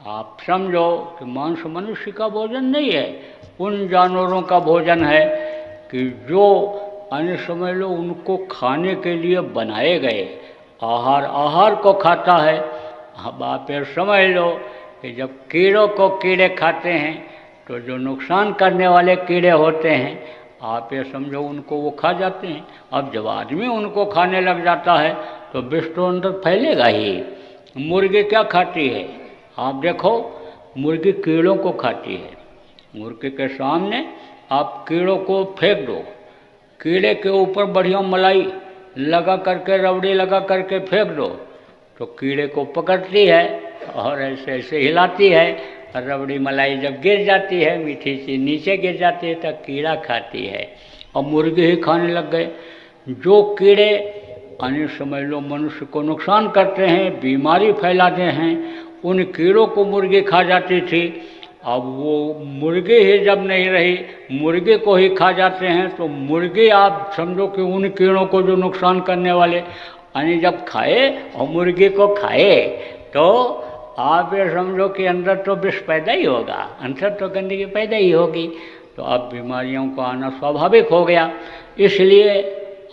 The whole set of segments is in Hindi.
आप समझो कि मांस मनुष्य का भोजन नहीं है, उन जानवरों का भोजन है कि जो अन्य समझ लो उनको खाने के लिए बनाए गए आहार को खाता है। अब आप ये समझ लो कि जब कीड़ों को कीड़े खाते हैं तो जो नुकसान करने वाले कीड़े होते हैं, आप ये समझो उनको वो खा जाते हैं। अब जब आदमी उनको खाने लग जाता है तो विष तो अंदर फैलेगा ही। मुर्गी क्या खाती है, आप देखो, मुर्गी कीड़ों को खाती है। मुर्गी के सामने आप कीड़ों को फेंक दो, कीड़े के ऊपर बढ़िया मलाई लगा करके, रबड़ी लगा करके फेंक दो, तो कीड़े को पकड़ती है और ऐसे ऐसे हिलाती है। रबड़ी मलाई जब गिर जाती है, मीठी सी नीचे गिर जाती है, तब कीड़ा खाती है और मुर्गी ही खाने लग गए। जो कीड़े अन्य समझ लो मनुष्य को नुकसान करते हैं, बीमारी फैलाते हैं, उन कीड़ों को मुर्गी खा जाती थी। अब वो मुर्गी ही जब नहीं रही, मुर्गे को ही खा जाते हैं, तो मुर्गे आप समझो कि उन कीड़ों को जो नुकसान करने वाले यानी जब खाए और मुर्गी को खाए तो आप ये समझो कि अंदर तो विष पैदा ही होगा, अंदर तो गंदगी पैदा ही होगी, तो अब बीमारियों को आना स्वाभाविक हो गया। इसलिए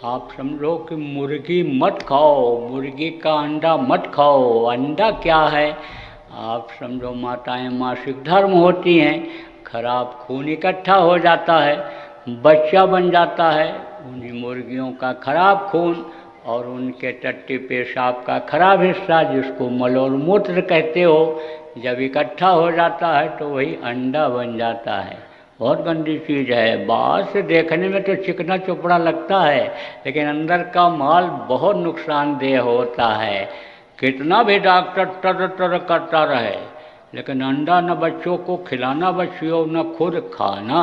आप समझो कि मुर्गी मत खाओ, मुर्गी का अंडा मत खाओ। अंडा क्या है, आप समझो माताएं मासिक धर्म होती हैं, खराब खून इकट्ठा हो जाता है, बच्चा बन जाता है उन्हीं मुर्गियों का खराब खून और उनके टट्टी पेशाब का खराब हिस्सा, जिसको मल और मूत्र कहते हो, जब इकट्ठा हो जाता है तो वही अंडा बन जाता है। बहुत गंदी चीज़ है। बाहर से देखने में तो चिकना चुपड़ा लगता है, लेकिन अंदर का माल बहुत नुकसानदेह होता है। कितना भी डॉक्टर तर तर करता रहे, लेकिन अंडा न बच्चों को खिलाना, बच्चियों न खुद खाना।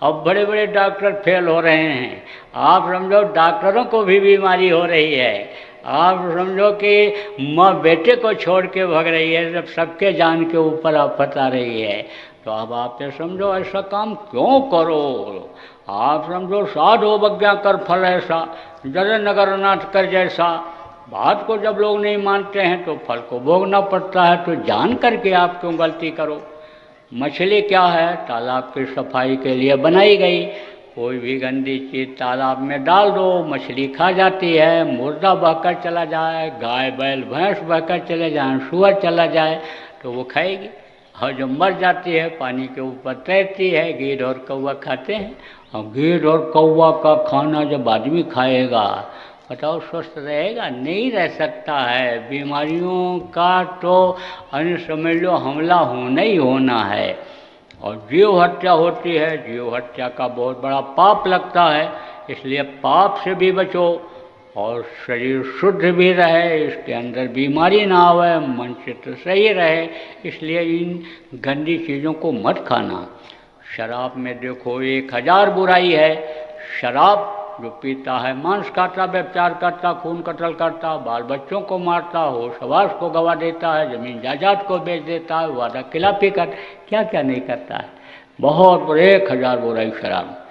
अब बड़े बड़े डॉक्टर फेल हो रहे हैं। आप समझो डॉक्टरों को भी बीमारी हो रही है। आप समझो कि माँ बेटे को छोड़ के भाग रही है, जब सबके जान के ऊपर आफत आ रही है। तो अब आप ये समझो ऐसा काम क्यों करो। आप समझो साधु अवज्ञा कर फल ऐसा, जरे नगर नाथ कर जैसा। बात को जब लोग नहीं मानते हैं तो फल को भोगना पड़ता है। तो जान करके आप क्यों गलती करो। मछली क्या है, तालाब की सफाई के लिए बनाई गई। कोई भी गंदी चीज़ तालाब में डाल दो, मछली खा जाती है। मुर्दा बहकर चला जाए, गाय बैल भैंस बहकर चले जाएं, सुअर चला जाए तो वो खाएगी। और जो मर जाती है पानी के ऊपर तैरती है, गीद और कौवा खाते हैं। और गीद और कौवा का खाना जब आदमी खाएगा, बताओ स्वस्थ रहेगा? नहीं रह सकता है। बीमारियों का तो अन्य समझ लो हमला होना ही होना है। और जीव हत्या होती है, जीव हत्या का बहुत बड़ा पाप लगता है। इसलिए पाप से भी बचो और शरीर शुद्ध भी रहे, इसके अंदर बीमारी ना आवे, मन चित्त सही रहे। इसलिए इन गंदी चीज़ों को मत खाना। शराब में देखो 1000 बुराई है। शराब जो पीता है मांस खाता, व्यभिचार करता, खून कत्ल करता, बाल बच्चों को मारता, होश हवास को गवा देता है, जमीन जायदाद को बेच देता है, वादा खिलाफी कर क्या क्या नहीं करता है। बहुत 1000 बुराई शराब।